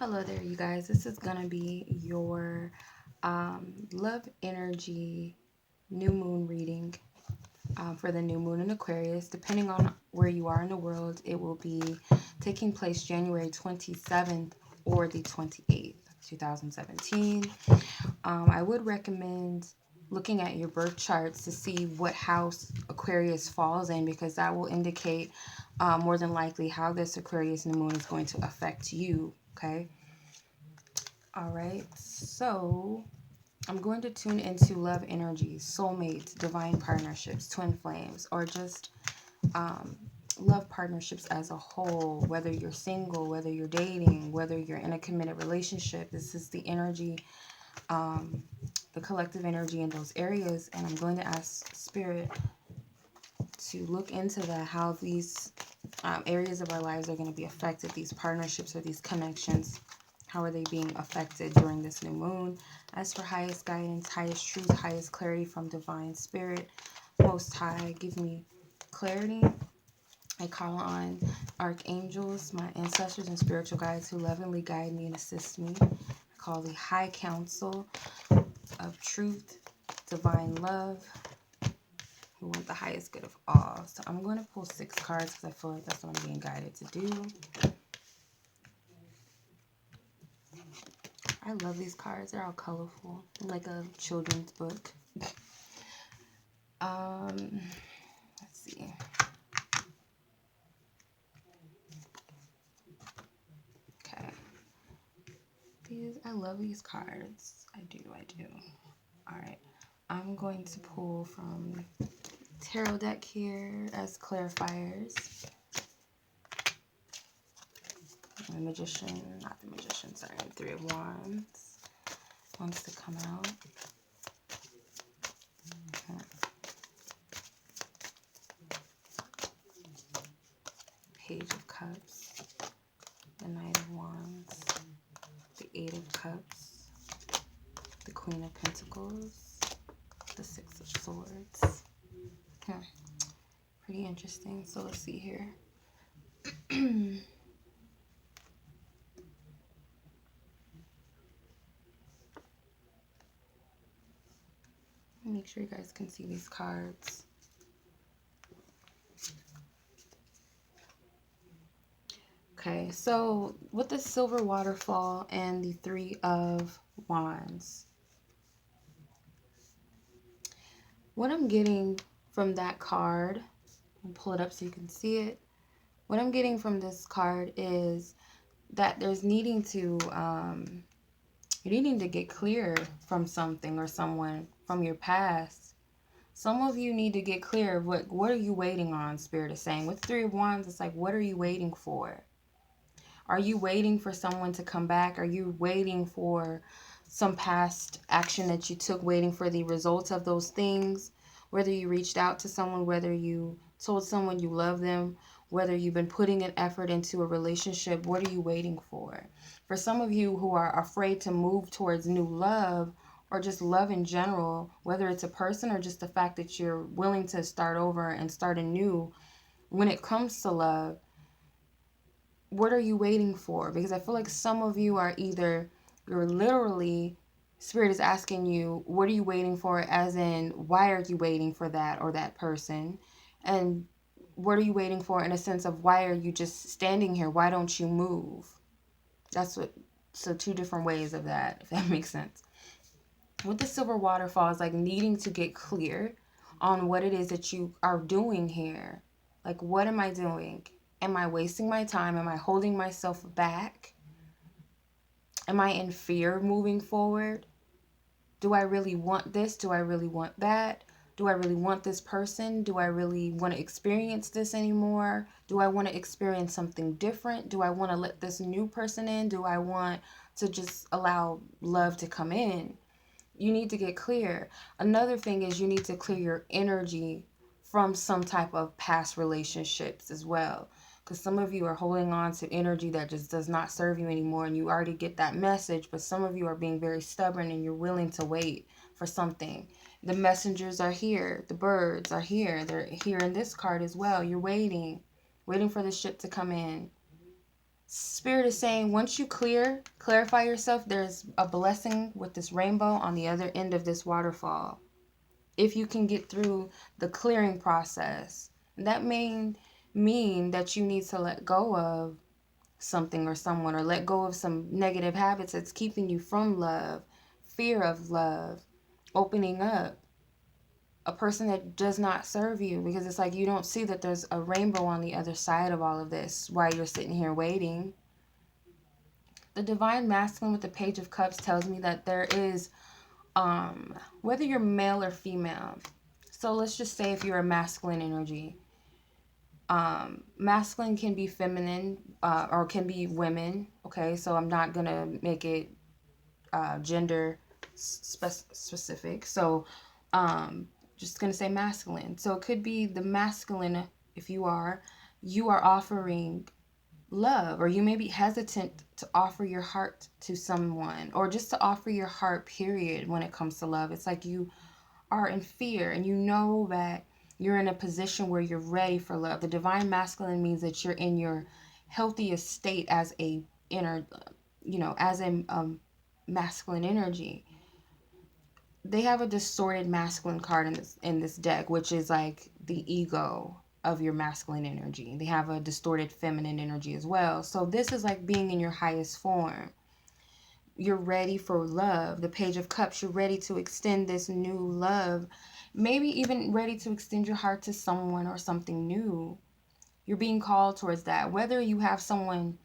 Hello there, you guys. This is going to be your love energy new moon reading for the new moon in Aquarius. Depending on where you are in the world, it will be taking place January 27th or the 28th, 2017. I would recommend looking at your birth charts to see what house Aquarius falls in, because that will indicate more than likely how this Aquarius new moon is going to affect you. Okay. All right. So I'm going to tune into love energies, soulmates, divine partnerships, twin flames, or just love partnerships as a whole, whether you're single, whether you're dating, whether you're in a committed relationship. This is the energy, the collective energy in those areas. And I'm going to ask Spirit to look into that, how these areas of our lives are going to be affected, these partnerships or these connections. How are they being affected during this new moon? As for highest guidance, highest truth, highest clarity from divine spirit, most high, give me clarity. I call on archangels, my ancestors and spiritual guides who lovingly guide me and assist me. I call the high council of truth, divine love, who want the highest good of all. So I'm going to pull 6 cards because I feel like that's what I'm being guided to do. I love these cards. They're all colorful, like a children's book. Let's see. Okay. I love these cards. I do. All right. I'm going to pull from tarot deck here as clarifiers. The magician, not the magician, sorry, 3 of Wands wants to come out. Okay. Page of Cups, the Knight of Wands, the 8 of Cups, the Queen of Pentacles, the 6 of Swords. Pretty interesting. So let's see here. Make sure you guys can see these cards. Okay, so with the Silver Waterfall and the 3 of Wands, what I'm getting from that card, I'll pull it up so you can see it. What I'm getting from this card is that there's needing to, you're needing to get clear from something or someone from your past. Some of you need to get clear of what are you waiting on, Spirit is saying. With 3 of Wands, it's like, what are you waiting for? Are you waiting for someone to come back? Are you waiting for some past action that you took, waiting for the results of those things? Whether you reached out to someone, whether you told someone you love them, whether you've been putting an effort into a relationship, what are you waiting for? For some of you who are afraid to move towards new love or just love in general, whether it's a person or just the fact that you're willing to start over and start anew, when it comes to love, what are you waiting for? Because I feel like some of you are either, you're literally, Spirit is asking you, what are you waiting for? As in, why are you waiting for that or that person? And what are you waiting for in a sense of, why are you just standing here? Why don't you move? That's what, so 2 different ways of that, if that makes sense. With the Silver Waterfall, is like needing to get clear on what it is that you are doing here. Like, what am I doing? Am I wasting my time? Am I holding myself back? Am I in fear moving forward? Do I really want this? Do I really want that? Do I really want this person? Do I really want to experience this anymore? Do I want to experience something different? Do I want to let this new person in? Do I want to just allow love to come in? You need to get clear. Another thing is you need to clear your energy from some type of past relationships as well. Because some of you are holding on to energy that just does not serve you anymore, and you already get that message, but some of you are being very stubborn and you're willing to wait for something. The messengers are here. The birds are here. They're here in this card as well. You're waiting for the ship to come in. Spirit is saying once you clarify yourself, there's a blessing with this rainbow on the other end of this waterfall. If you can get through the clearing process, that may mean that you need to let go of something or someone, or let go of some negative habits that's keeping you from love, fear of love, opening up, a person that does not serve you, because it's like you don't see that there's a rainbow on the other side of all of this while you're sitting here waiting. The divine masculine with the Page of Cups tells me that there is, whether you're male or female, so let's just say if you're a masculine energy, masculine can be feminine, or can be women, okay? So I'm not gonna make it gender specific. So just gonna say masculine. So it could be the masculine. If you are offering love, or you may be hesitant to offer your heart to someone, or just to offer your heart, period, when it comes to love. It's like you are in fear, and you know that you're in a position where you're ready for love. The divine masculine means that you're in your healthiest state as a inner, as a masculine energy. They have a distorted masculine card in this deck, which is like the ego of your masculine energy. They have a distorted feminine energy as well. So this is like being in your highest form. You're ready for love. The Page of Cups, you're ready to extend this new love. Maybe even ready to extend your heart to someone or something new. You're being called towards that. Whether you have someone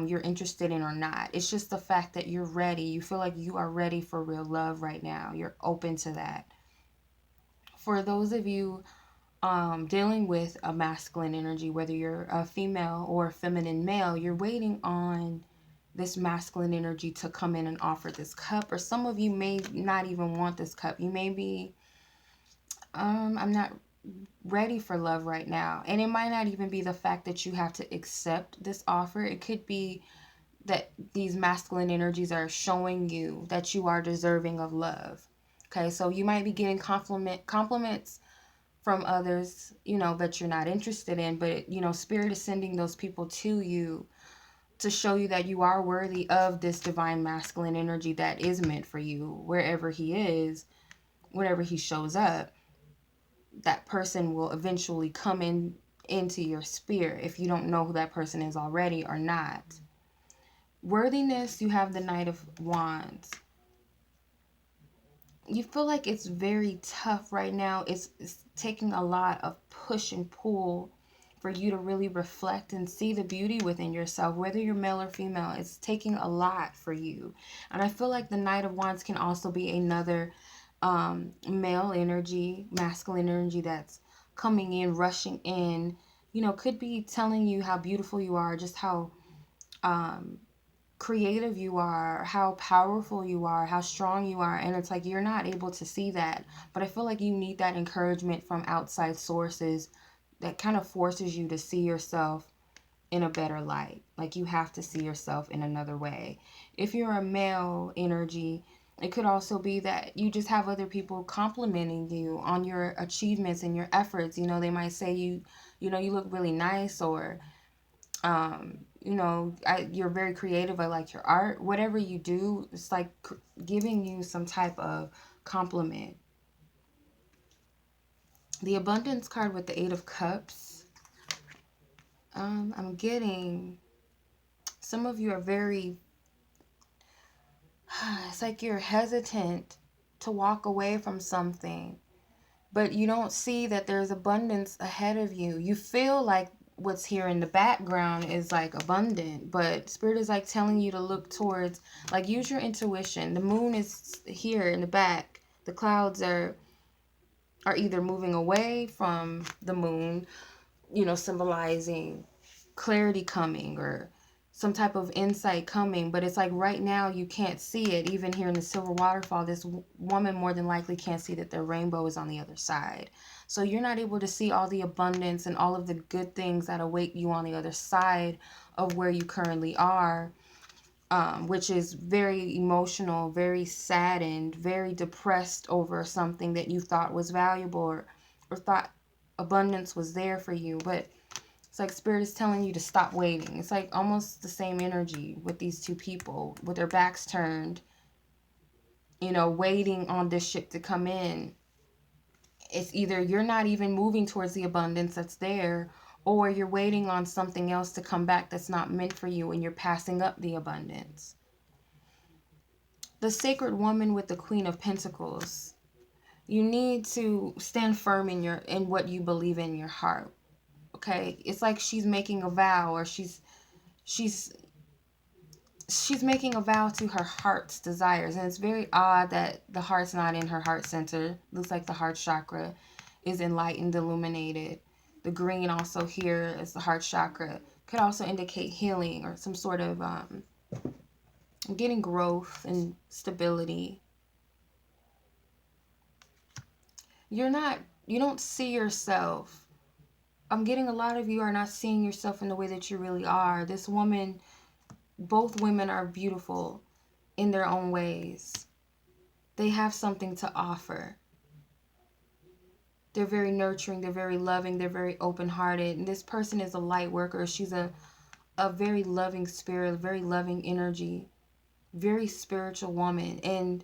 you're interested in or not. It's just the fact that you're ready. You feel like you are ready for real love right now. You're open to that. For those of you dealing with a masculine energy, whether you're a female or a feminine male, you're waiting on this masculine energy to come in and offer this cup. Or some of you may not even want this cup. You may be, I'm not ready for love right now. And it might not even be the fact that you have to accept this offer. It could be that these masculine energies are showing you that you are deserving of love. Okay, so you might be getting compliments from others, that you're not interested in, but Spirit is sending those people to you to show you that you are worthy of this divine masculine energy that is meant for you. Wherever he is, whenever he shows up, that person will eventually come into your spirit, if you don't know who that person is already or not. Worthiness, you have the Knight of Wands. You feel like it's very tough right now. It's taking a lot of push and pull for you to really reflect and see the beauty within yourself, whether you're male or female. It's taking a lot for you. And I feel like the Knight of Wands can also be another male energy, masculine energy that's coming in, rushing in, could be telling you how beautiful you are, just how creative you are, how powerful you are, how strong you are. And it's like you're not able to see that. But I feel like you need that encouragement from outside sources that kind of forces you to see yourself in a better light. Like you have to see yourself in another way. If you're a male energy, it could also be that you just have other people complimenting you on your achievements and your efforts. They might say you look really nice, or you're very creative. I like your art. Whatever you do, it's like giving you some type of compliment. The Abundance card with the Eight of Cups. I'm getting, some of you are very, it's like you're hesitant to walk away from something, but you don't see that there's abundance ahead of you. You feel like what's here in the background is like abundant, but Spirit is like telling you to look towards, like, use your intuition. The moon is here in the back. The clouds are either moving away from the moon, symbolizing clarity coming or some type of insight coming, but it's like right now you can't see it. Even here in the Silver Waterfall, this woman more than likely can't see that the rainbow is on the other side. So you're not able to see all the abundance and all of the good things that await you on the other side of where you currently are, which is very emotional, very saddened, very depressed over something that you thought was valuable, or thought abundance was there for you. But It's like Spirit is telling you to stop waiting. It's like almost the same energy with these two people with their backs turned, you know, waiting on this ship to come in. It's either you're not even moving towards the abundance that's there, or you're waiting on something else to come back that's not meant for you, and you're passing up the abundance. The sacred woman with the Queen of Pentacles. You need to stand firm in what you believe in your heart. Okay? It's like she's making a vow, or she's making a vow to her heart's desires. And it's very odd that the heart's not in her heart center. Looks like the heart chakra is enlightened, illuminated. The green also here is the heart chakra. Could also indicate healing or some sort of getting growth and stability. You don't see yourself. I'm getting a lot of you are not seeing yourself in the way that you really are. This woman, both women are beautiful in their own ways. They have something to offer. They're very nurturing. They're very loving. They're very open-hearted. And this person is a light worker. She's a very loving spirit, very loving energy, very spiritual woman. And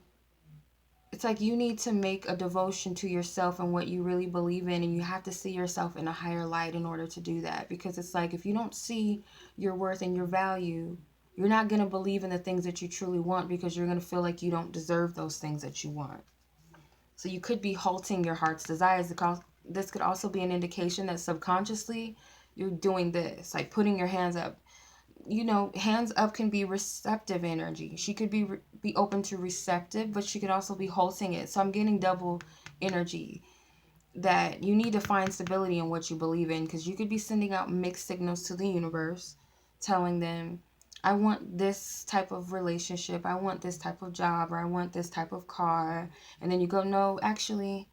it's like you need to make a devotion to yourself and what you really believe in. And you have to see yourself in a higher light in order to do that. Because it's like if you don't see your worth and your value, you're not going to believe in the things that you truly want, because you're going to feel like you don't deserve those things that you want. So you could be halting your heart's desires. This could also be an indication that subconsciously you're doing this, like putting your hands up. You know, hands up can be receptive energy. She could be open to receptive, but she could also be halting it. So I'm getting double energy that you need to find stability in what you believe in, because you could be sending out mixed signals to the universe, telling them, I want this type of relationship, I want this type of job, or I want this type of car. And then you go, no, actually,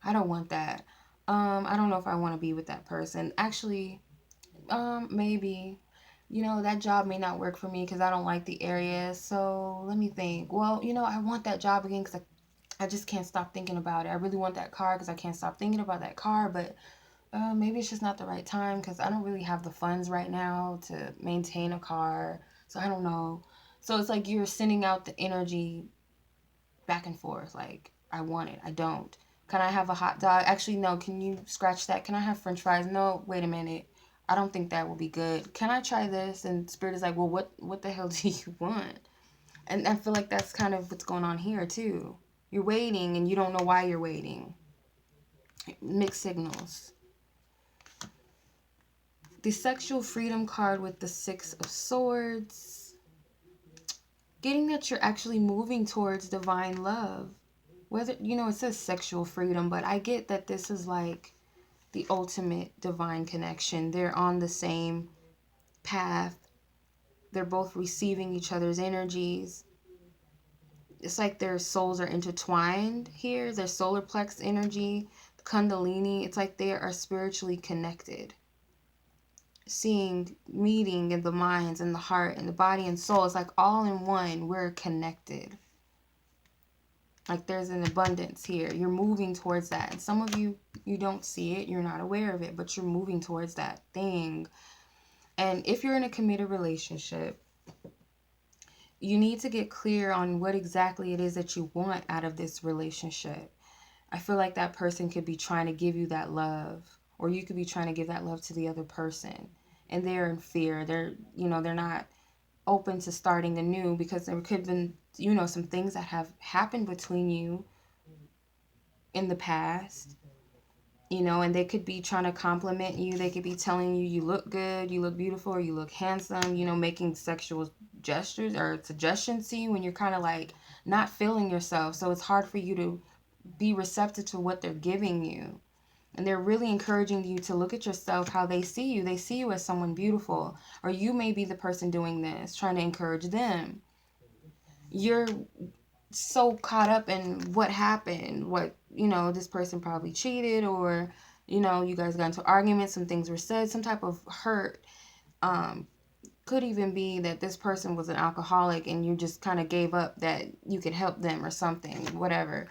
I don't want that. I don't know if I want to be with that person. Actually, maybe, you know, that job may not work for me because I don't like the area. So let me think. Well, you know, I want that job again because I just can't stop thinking about it. I really want that car because I can't stop thinking about that car, but maybe it's just not the right time because I don't really have the funds right now to maintain a car. So I don't know. So it's like you're sending out the energy back and forth. Like, I want it. I don't. Can I have a hot dog? Actually, no. Can you scratch that? Can I have french fries? No, wait a minute. I don't think that will be good. Can I try this? And Spirit is like, well, what the hell do you want? And I feel like that's kind of what's going on here, too. You're waiting, and you don't know why you're waiting. Mixed signals. The sexual freedom card with the Six of Swords. Getting that you're actually moving towards divine love. Whether, you know, it says sexual freedom, but I get that this is like the ultimate divine connection. They're on the same path. They're both receiving each other's energies. It's like their souls are intertwined here. Their solar plex energy, the Kundalini, it's like they are spiritually connected. Meeting in the minds and the heart and the body and soul. It's like all in one. We're connected. Like there's an abundance here. You're moving towards that. And some of you, you don't see it. You're not aware of it. But you're moving towards that thing. And if you're in a committed relationship, you need to get clear on what exactly it is that you want out of this relationship. I feel like that person could be trying to give you that love. Or you could be trying to give that love to the other person. And they're in fear. They're not open to starting anew because there could have been, some things that have happened between you in the past, and they could be trying to compliment you. They could be telling you, you look good, you look beautiful, or you look handsome, making sexual gestures or suggestions to you when you're kind of like not feeling yourself. So it's hard for you to be receptive to what they're giving you. And they're really encouraging you to look at yourself, how they see you. They see you as someone beautiful. Or you may be the person doing this, trying to encourage them. You're so caught up in what happened. This person probably cheated, or, you guys got into arguments, some things were said, some type of hurt. Could even be that this person was an alcoholic and you just kind of gave up that you could help them or something, whatever.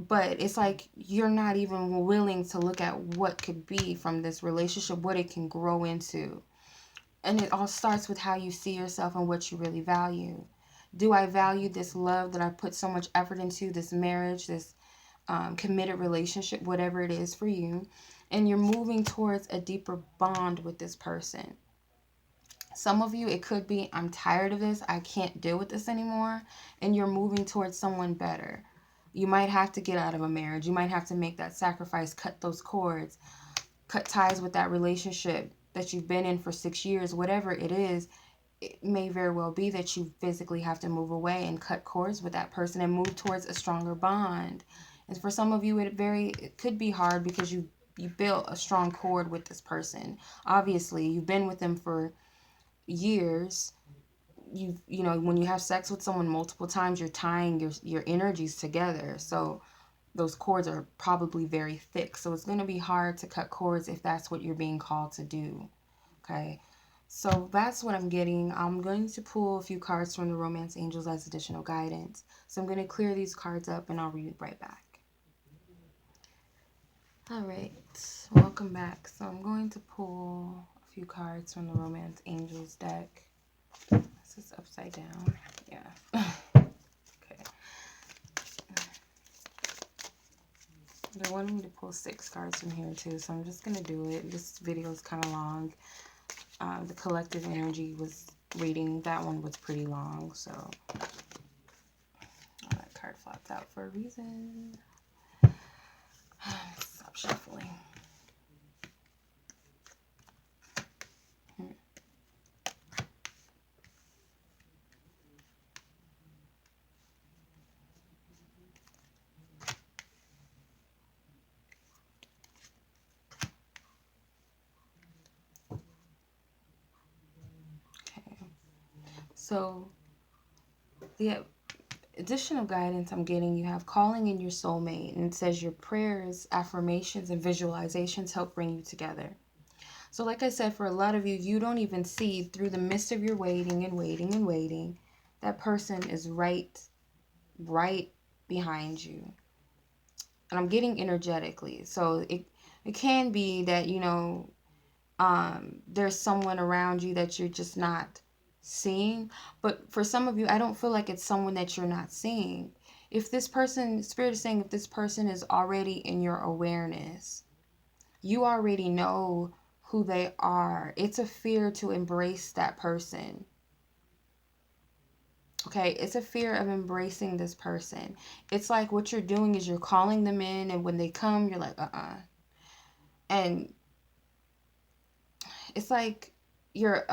But it's like you're not even willing to look at what could be from this relationship, what it can grow into. And it all starts with how you see yourself and what you really value. Do I value this love that I put so much effort into, this marriage, this committed relationship, whatever it is for you, and you're moving towards a deeper bond with this person? Some of you, it could be, I'm tired of this, I can't deal with this anymore, and you're moving towards someone better. You might have to get out of a marriage. You might have to make that sacrifice, cut those cords, cut ties with that relationship that you've been in for 6 years, whatever it is. It may very well be that you physically have to move away and cut cords with that person and move towards a stronger bond. And for some of you, it could be hard because you built a strong cord with this person. Obviously, you've been with them for years. You know, when you have sex with someone multiple times, you're tying your energies together. So those cords are probably very thick. So it's going to be hard to cut cords if that's what you're being called to do. Okay. So that's what I'm getting. I'm going to pull a few cards from the Romance Angels as additional guidance. So I'm going to clear these cards up and I'll read it right back. All right. Welcome back. So I'm going to pull a few cards from the Romance Angels deck. This is upside down. Yeah. Okay. They wanted me to pull 6 cards from here too, so I'm just going to do it. This video is kind of long. The collective energy was reading. That one was pretty long, so that card flopped out for a reason. Stop shuffling. So the additional guidance I'm getting, you have calling in your soulmate, and it says your prayers, affirmations, and visualizations help bring you together. So like I said, for a lot of you, you don't even see through the midst of your waiting and waiting and waiting, that person is right behind you. And I'm getting energetically. So it can be that, you know, there's someone around you that you're just not seeing. But for some of you, I don't feel like it's someone that you're not seeing. If this person, Spirit is saying, if this person is already in your awareness, you already know who they are. It's a fear to embrace that person. Okay, it's a fear of embracing this person. It's like what you're doing is you're calling them in, and when they come, you're like, And it's like you're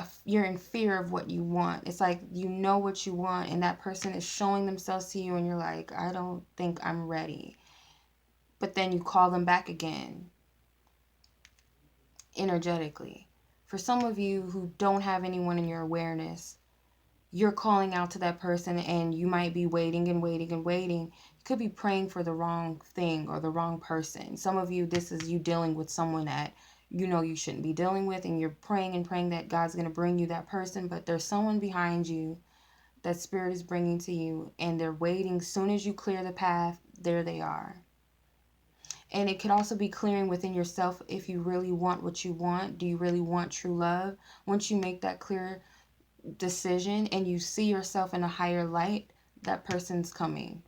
in fear of what you want. It's like you know what you want, and that person is showing themselves to you, and you're like, I don't think I'm ready. But then you call them back again, energetically. For some of you who don't have anyone in your awareness, you're calling out to that person, and you might be waiting and waiting and waiting. You could be praying for the wrong thing or the wrong person. Some of you, this is you dealing with someone that you know you shouldn't be dealing with, and you're praying and praying that God's going to bring you that person, but there's someone behind you that Spirit is bringing to you, and they're waiting. Soon as you clear the path, there they are. And it could also be clearing within yourself if you really want what you want. Do you really want true love? Once you make that clear decision and you see yourself in a higher light, that person's coming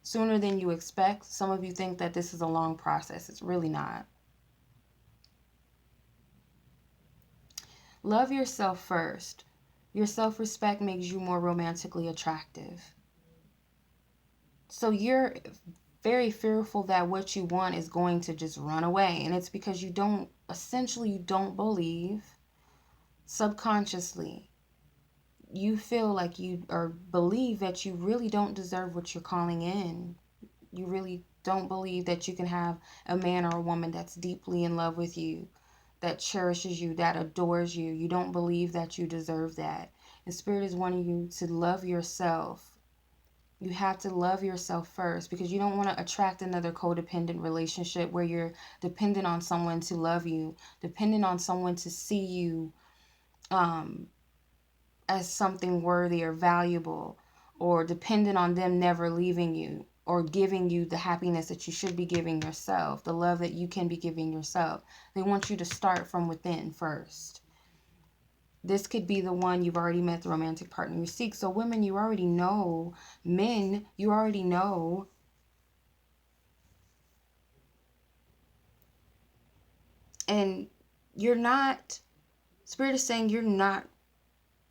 sooner than you expect. Some of you think that this is a long process. It's really not. Love yourself first. Your self-respect makes you more romantically attractive. So you're very fearful that what you want is going to just run away, and it's because you don't believe subconsciously. You feel like you or believe that you really don't deserve what you're calling in. You really don't believe that you can have a man or a woman that's deeply in love with you, that cherishes you, that adores you. You don't believe that you deserve that. And Spirit is wanting you to love yourself. You have to love yourself first, because you don't want to attract another codependent relationship where you're dependent on someone to love you, dependent on someone to see you as something worthy or valuable, or dependent on them never leaving you. or giving you the happiness that you should be giving yourself, the love that you can be giving yourself. They want you to start from within first. This could be the one you've already met, the romantic partner you seek. So women, you already know. Men, you already know. And you're not, Spirit is saying you're not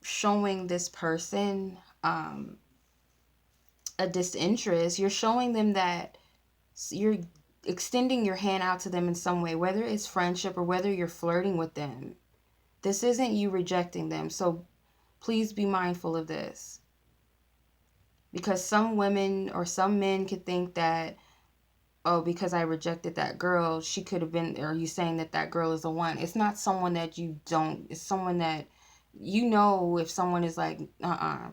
showing this person a disinterest. You're showing them that you're extending your hand out to them in some way, whether it's friendship or whether you're flirting with them. This isn't you rejecting them. So please be mindful of this. Because some women or some men could think that, oh, because I rejected that girl, she could have been, or you saying that that girl is the one. It's not someone that you don't, it's someone that, you know, if someone is like,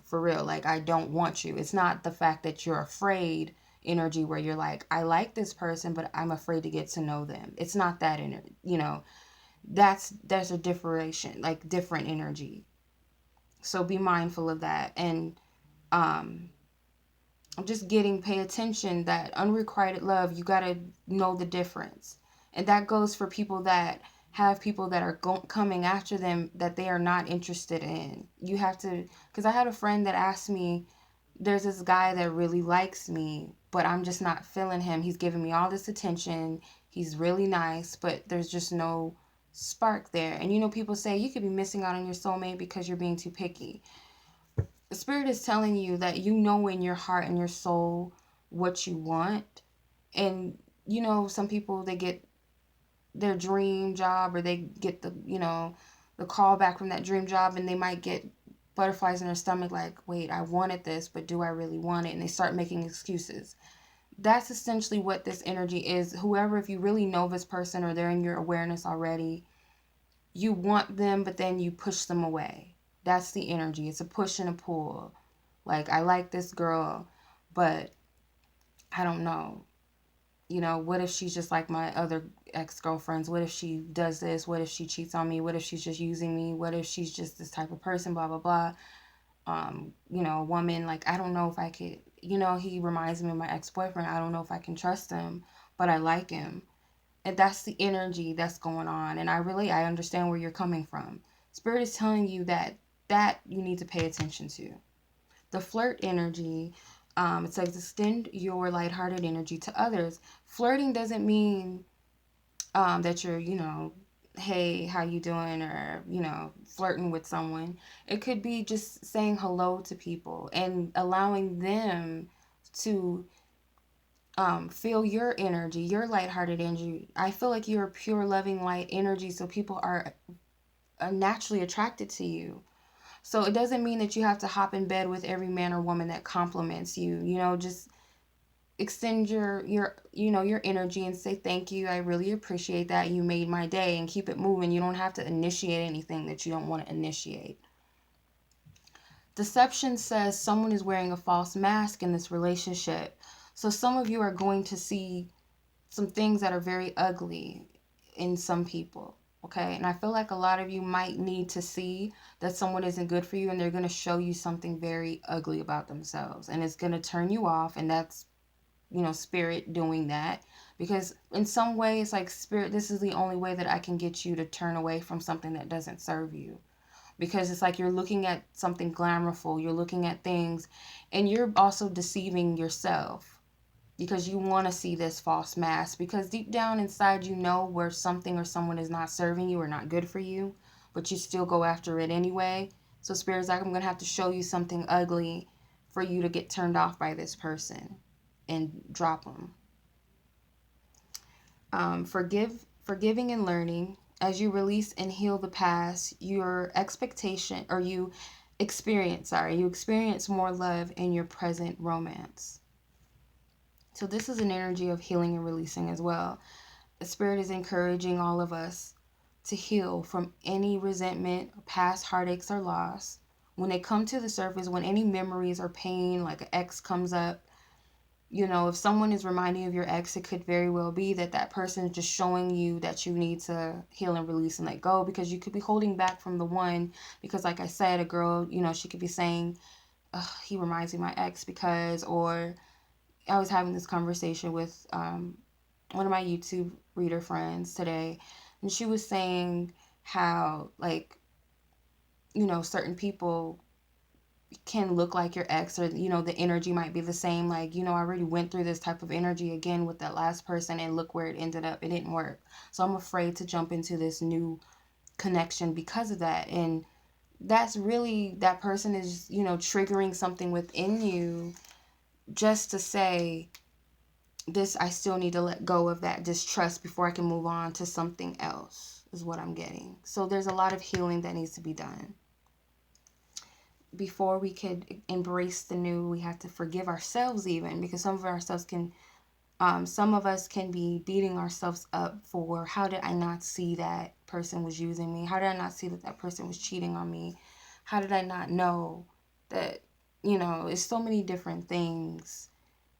for real, like, I don't want you. It's not the fact that you're afraid energy where you're like, I like this person, but I'm afraid to get to know them. It's not that energy, you know, there's a differentiation, like different energy. So be mindful of that. And, I'm just getting, pay attention that unrequited love, you got to know the difference. And that goes for people that have people that are coming after them that they are not interested in. You have to, because I had a friend that asked me, there's this guy that really likes me, but I'm just not feeling him. He's giving me all this attention. He's really nice, but there's just no spark there. And you know, people say you could be missing out on your soulmate because you're being too picky. The Spirit is telling you that you know in your heart and your soul what you want. And you know, some people, they get their dream job, or they get the, you know, the call back from that dream job, and they might get butterflies in their stomach, like, wait, I wanted this, but do I really want it? And they start making excuses. That's essentially what this energy is. Whoever, if you really know this person or they're in your awareness already, you want them, but then you push them away. That's the energy. It's a push and a pull. Like, I like this girl, but I don't know. You know, what if she's just like my other ex-girlfriends? What if she does this? What if she cheats on me? What if she's just using me? What if she's just this type of person? Blah, blah, blah. You know, a woman, like, I don't know if I could, you know, he reminds me of my ex-boyfriend. I don't know if I can trust him, but I like him. And that's the energy that's going on. And I understand where you're coming from. Spirit is telling you that you need to pay attention to. The flirt energy, it says extend your lighthearted energy to others. Flirting doesn't mean that you're, you know, hey, how you doing, or, you know, flirting with someone. It could be just saying hello to people and allowing them to feel your energy, your lighthearted energy. I feel like you're a pure, loving light energy, so people are naturally attracted to you. So it doesn't mean that you have to hop in bed with every man or woman that compliments you. You know, just extend your you know, your energy and say thank you. I really appreciate that. You made my day, and keep it moving. You don't have to initiate anything that you don't want to initiate. Deception says someone is wearing a false mask in this relationship. So some of you are going to see some things that are very ugly in some people. Okay, and I feel like a lot of you might need to see that someone isn't good for you, and they're going to show you something very ugly about themselves, and it's going to turn you off. And that's, you know, spirit doing that, because in some way it's like, spirit, this is the only way that I can get you to turn away from something that doesn't serve you. Because it's like you're looking at something glamourful, you're looking at things, and you're also deceiving yourself because you want to see this false mask, because deep down inside you know where something or someone is not serving you or not good for you, but you still go after it anyway. So Spirit's like, I'm going to have to show you something ugly for you to get turned off by this person and drop them. Forgiving and learning. As you release and heal the past, your expectation, or you experience more love in your present romance. So this is an energy of healing and releasing as well. The Spirit is encouraging all of us to heal from any resentment, past heartaches, or loss. When they come to the surface, when any memories or pain, like an ex, comes up, you know, if someone is reminding you of your ex, it could very well be that that person is just showing you that you need to heal and release and let go, because you could be holding back from the one. Because like I said, a girl, you know, she could be saying, he reminds me of my ex because, or I was having this conversation with one of my YouTube reader friends today, and she was saying how, like, certain people can look like your ex, or the energy might be the same. Like, I already went through this type of energy again with that last person, and look where it ended up. It didn't work. So I'm afraid to jump into this new connection because of that. And that's really, that person is, triggering something within you, just to say, this, I still need to let go of that distrust before I can move on to something else, is what I'm getting. So there's a lot of healing that needs to be done. Before we could embrace the new, we have to forgive ourselves, even, because some of us can be beating ourselves up for, how did I not see that person was using me? How did I not see that that person was cheating on me? How did I not know that, it's so many different things.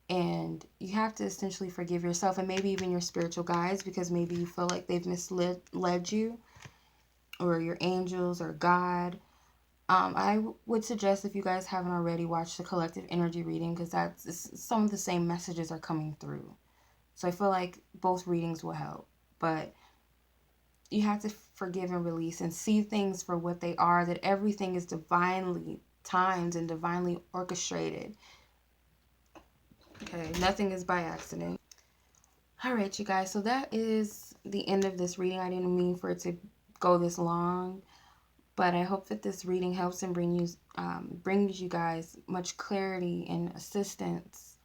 And you have to essentially forgive yourself, and maybe even your spiritual guides, because maybe you feel like they've misled you, or your angels, or God. I would suggest, if you guys haven't already, watch the collective energy reading, because some of the same messages are coming through. So I feel like both readings will help. But you have to forgive and release, and see things for what they are, that everything is divinely timed and divinely orchestrated. Okay, nothing is by accident. All right, you guys, so that is the end of this reading. I didn't mean for it to go this long, but I hope that this reading helps and brings you guys much clarity and assistance.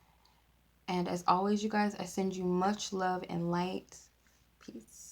And as always, you guys, I send you much love and light. Peace.